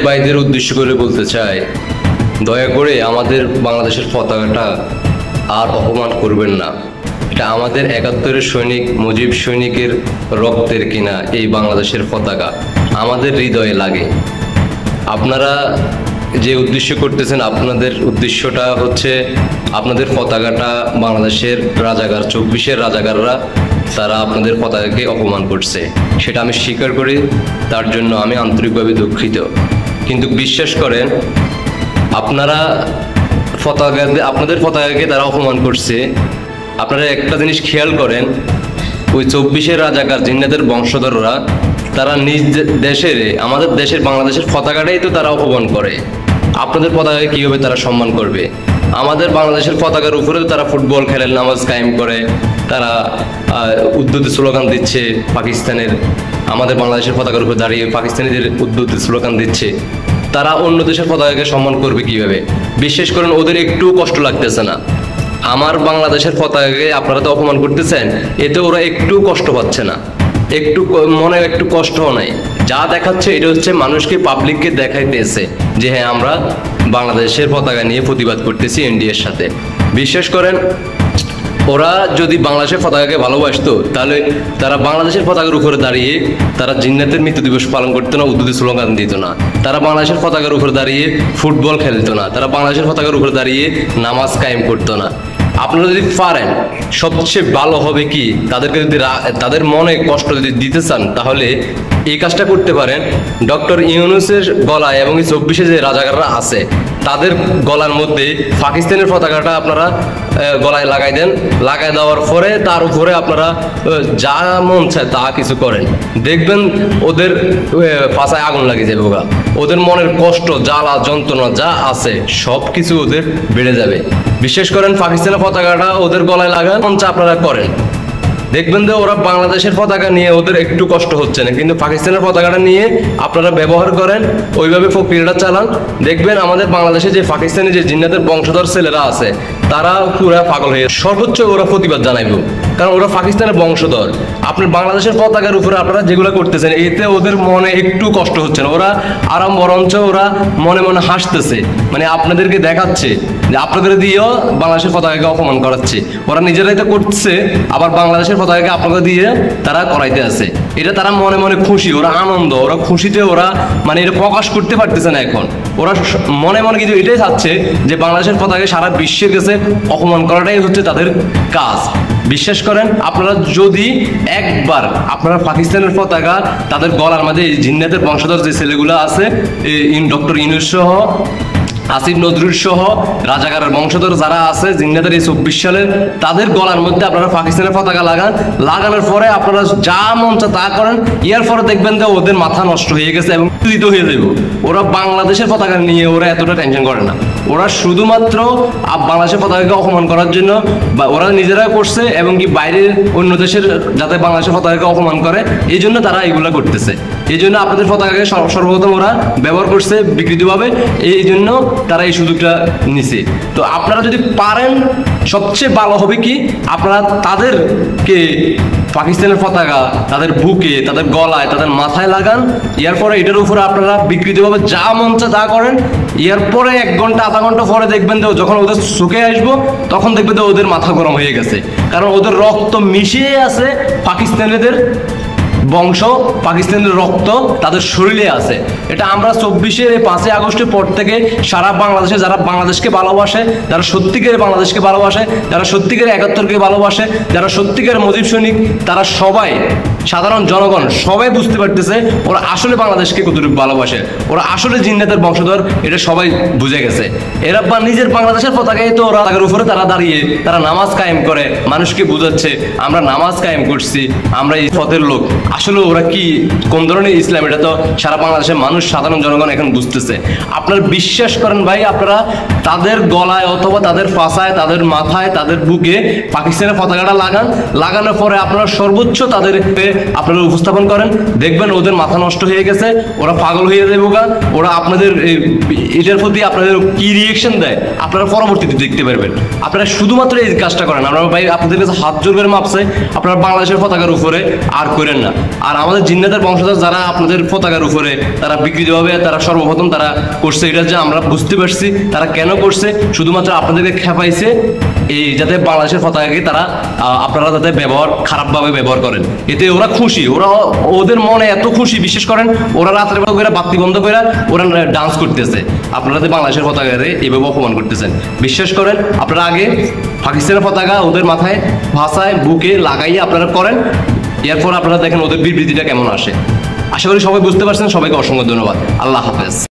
ভাইদের উদ্দেশ্য করে বলতে চাই, দয়া করে আমাদের বাংলাদেশের পতাকাটা আর অপমান করবেন না। এটা আমাদের ৭১-এর সৈনিক মুজিব সৈনিকের রক্তের কিনা এই বাংলাদেশের পতাকা আমাদের হৃদয়ে লাগে। আপনারা যে উদ্দেশ্য করতেছেন, আপনাদের উদ্দেশ্যটা হচ্ছে আপনাদের পতাকাটা বাংলাদেশের রাজাকার ২৪-এর রাজাকাররা তারা আপনাদের পতাকাকে অপমান করছে, সেটা আমি স্বীকার করি। তার জন্য আমি আন্তরিকভাবে দুঃখিত। কিন্তু বিশ্বাস করেন, আপনাদের পতাকাকে তারা অপমান করছে। আপনারা একটা জিনিস খেয়াল করেন, ওই ২৪-এর রাজাকার জিন্নাতের বংশধররা তারা নিজ দেশের, আমাদের দেশের বাংলাদেশের পতাকাটাই তো তারা অপমান করে। আপনাদের পতাকাকে কীভাবে তারা সম্মান করবে? আমাদের বাংলাদেশের পতাকার উপরেও তারা ফুটবল খেলে, নামাজ কায়েম করে, তারা উদ্ধৃতি স্লোগান দিচ্ছে পাকিস্তানের, আমাদের বাংলাদেশের পতাকার উপরে দাঁড়িয়ে পাকিস্তানিদের উদ্ধৃতি স্লোগান দিচ্ছে। তারা অন্য দেশের পতাকাকে সম্মান করবে কিভাবে? বিশ্বাস করেন, ওদের একটু কষ্ট লাগতেছে না। আমার বাংলাদেশের পতাকাকে আপনারা তো অপমান করতেছেন, এতে ওরা একটু কষ্ট পাচ্ছে না, একটু মনে একটু কষ্টও নাই। যা দেখাচ্ছে এটা হচ্ছে মানুষকে, পাবলিককে দেখাইতেছে যে হ্যাঁ, আমরা বাংলাদেশের পতাকা নিয়ে প্রতিবাদ করতেছি এনডিএর সাথে। বিশ্বাস করেন, ওরা যদি বাংলাদেশের পতাকাকে ভালোবাসতো তাহলে তারা বাংলাদেশের পতাকার উপরে দাঁড়িয়ে তারা জিন্নাতের মৃত্যু দিবস পালন করতো না, উদ্ধৃতি স্লোগান দিত না। তারা বাংলাদেশের পতাকার উপরে দাঁড়িয়ে ফুটবল খেলতো না, তারা বাংলাদেশের পতাকার উপরে দাঁড়িয়ে নামাজ কায়েম করতো না। আপনারা যদি পারেন, সবচেয়ে ভালো হবে কি, তাদেরকে যদি তাদের মনে কষ্ট যদি দিতে চান তাহলে এই কাজটা করতে পারেন। ডক্টর ইউনূসের গলায় এবং ২৪-এ যে রাজাকাররা আছে তাদের গলার মধ্যে পাকিস্তানের পতাকাটা আপনারা গলায় লাগাই দেন। লাগাই দেওয়ার পরে তার উপরে আপনারা যা মন চায় তা কিছু করেন, দেখবেন ওদের পাছায় আগুন লাগে যাবে। ওদের মনের কষ্ট, জ্বালা যন্ত্রণা যা আছে সব কিছু ওদের বেড়ে যাবে। বিশেষ করেন, পাকিস্তানের পতাকাটা ওদের গলায় লাগান, মন চা আপনারা করেন, দেখবেন যে ওরা বাংলাদেশের পতাকা নিয়ে ওদের একটু কষ্ট হচ্ছে না, কিন্তু পাকিস্তানের পতাকাটা নিয়ে আপনারা ব্যবহার করেন, ওইভাবে প্রক্রিয়াটা চালান, দেখবেন আমাদের বাংলাদেশে যে পাকিস্তানি যে জিন্নাতের বংশধর ছেলেরা আছে তারা পুরা পাগল হয়ে সর্বোচ্চ ওরা প্রতিবাদ জানাইব, কারণ ওরা পাকিস্তানের বংশধর। আপনার বাংলাদেশের পতাকার উপরে আপনারা যেগুলো করতেছেন এতে ওদের মনে একটু কষ্ট হচ্ছে না, ওরা আরাম, বরঞ্চ ওরা মনে মনে হাসতেছে, মানে আপনাদেরকে দেখাচ্ছে যে আপনাদের দিয়েও বাংলাদেশের পতাকাকে অপমান করাচ্ছে। ওরা নিজেরাই তো করছে, আবার বাংলাদেশের পতাকাকে আপনাদের দিয়ে তারা করাইতে আছে। এটা তারা মনে মনে খুশি, ওরা আনন্দ, ওরা খুশিতে ওরা মানে এটা প্রকাশ করতে পারতেছে না। এখন ওরা মনে মনে কিন্তু এটাই চাচ্ছে যে বাংলাদেশের পতাকাকে সারা বিশ্বের কাছে অপমান করাটাই হচ্ছে তাদের কাজ। বিশ্বাস করেন, আপনারা যদি একবার আপনারা পাকিস্তানের পতাকা তাদের গলার মধ্যে জিন্নাতের বংশধর যে ছেলেগুলো আছে, ডক্টর ইউনূস সহ, আসিফ নজরুল সহ রাজাকারের বংশধর যারা আছে জিন্নাতের এই ২৪ সালের, তাদের গলার মধ্যে আপনারা পাকিস্তানের পতাকা লাগান। লাগানোর পরে আপনারা যা মন চায় তা করেন, এর পরে দেখবেন যে ওদের মাথা নষ্ট হয়ে গেছে এবং তুলিত হয়ে যাবে। ওরা বাংলাদেশের পতাকা নিয়ে ওরা এতটা টেনশন করে না, ওরা শুধুমাত্র বাংলাদেশের পতাকাকে অপমান করার জন্য ওরা নিজেরা করছে, এবং কি বাইরের অন্য দেশের যাতে বাংলাদেশের পতাকাকে অপমান করে এই জন্য তারা এগুলা করতেছে। এই জন্য আপনাদের পতাকাকে সর্বপ্রথম ওরা ব্যবহার করছে বিকৃতভাবে, এই জন্য তারা এই সুযোগটা নিছে। তো আপনারা যদি পারেন, সবচেয়ে ভালো হবে কি, আপনারা তাদেরকে পাকিস্তানের পতাকা তাদের বুকে, তাদের গলায়, তাদের মাথায় লাগান। এরপরে এটার উপরে আপনারা বিকৃতভাবে যা মন চায় তা করেন। এরপরে ১ ঘন্টা আধা ঘন্টা পরে দেখবেন যে যখন ওদের চোখে আসবো তখন দেখবেন যে ওদের মাথা গরম হয়ে গেছে, কারণ ওদের রক্ত মিশিয়ে আছে পাকিস্তানিদের বংশ, পাকিস্তানের রক্ত তাদের শরীরে আছে। এটা আমরা ২৪-এর ৫ই আগস্টের পর থেকে সারা বাংলাদেশে যারা বাংলাদেশকে ভালোবাসে, যারা সত্যিকারের বাংলাদেশকে ভালোবাসে, যারা সত্যিকারের ৭১কে ভালোবাসে, যারা সত্যিকারের মুজিব সৈনিক, তারা সবাই, সাধারণ জনগণ সবাই বুঝতে পারতেছে ওরা আসলে বাংলাদেশকে কতটুকু ভালোবাসে, ওরা আসলে জিন্নাতের বংশধর, এটা সবাই বুঝে গেছে। এরা নিজের বাংলাদেশের পতাকায় তো ওরা তাদের উপরে তারা দাঁড়িয়ে তারা নামাজ কায়েম করে, মানুষকে বুঝাচ্ছে আমরা নামাজ কায়েম করছি, আমরা এই পথের লোক। আসলে ওরা কি কোন ধরনের ইসলাম, এটা তো সারা বাংলাদেশের মানুষ, সাধারণ জনগণ এখন বুঝতেছে। আপনারা বিশ্বাস করেন ভাই, আপনারা তাদের গলায় অথবা তাদের পাছায়, তাদের মাথায়, তাদের বুকে পাকিস্তানের পতাকাটা লাগান। লাগানোর পরে আপনারা সর্বোচ্চ তাদের আপনারা উপস্থাপন করেন, দেখবেন ওদের মাথা নষ্ট হয়ে গেছে, ওরা পাগল হয়ে যাবে। ওরা আপনাদের এটার প্রতি আপনাদের কি রিয়েকশন দেয় আপনারা পরবর্তীতে দেখতে পারবেন। আপনারা শুধুমাত্র এই কাজটা করেন। আমরা ভাই আপনাদের কাছে হাত জোর করে মাপছে, আপনারা বাংলাদেশের পতাকার উপরে আর করেন না। আর আমাদের জিন্নাতের বংশধর যারা আপনাদের পতাকার উপরে তারা বিকৃতভাবে তারা সর্বপ্রথম তারা করছে, এটা যে আমরা বুঝতে পারছি তারা কেন করছে, শুধুমাত্র আপনাদেরকে খেপাইছে এই যাতে বাংলাদেশের পতাকাকে তারা আপনারা যাতে খারাপভাবে ব্যবহার করেন। এতে ওরা খুশি, ওদের মনে এত খুশি, বিশেষ করেন ওরা রাত্রে বেলা বাতি বন্ধ করে ওরা ডান্স করতেছে, আপনারা বাংলাদেশের পতাকারে এভাবে অপমান করতেছেন। বিশ্বাস করেন, আপনারা আগে পাকিস্তানের পতাকা ওদের মাথায় ভাষায় বুকে লাগাইয়ে আপনারা করেন, এরপর আপনারা দেখেন ওদের বিবৃতিটা কেমন আসে। আশা করি সবাই বুঝতে পারছেন। সবাইকে অসংখ্য ধন্যবাদ। আল্লাহ হাফেজ।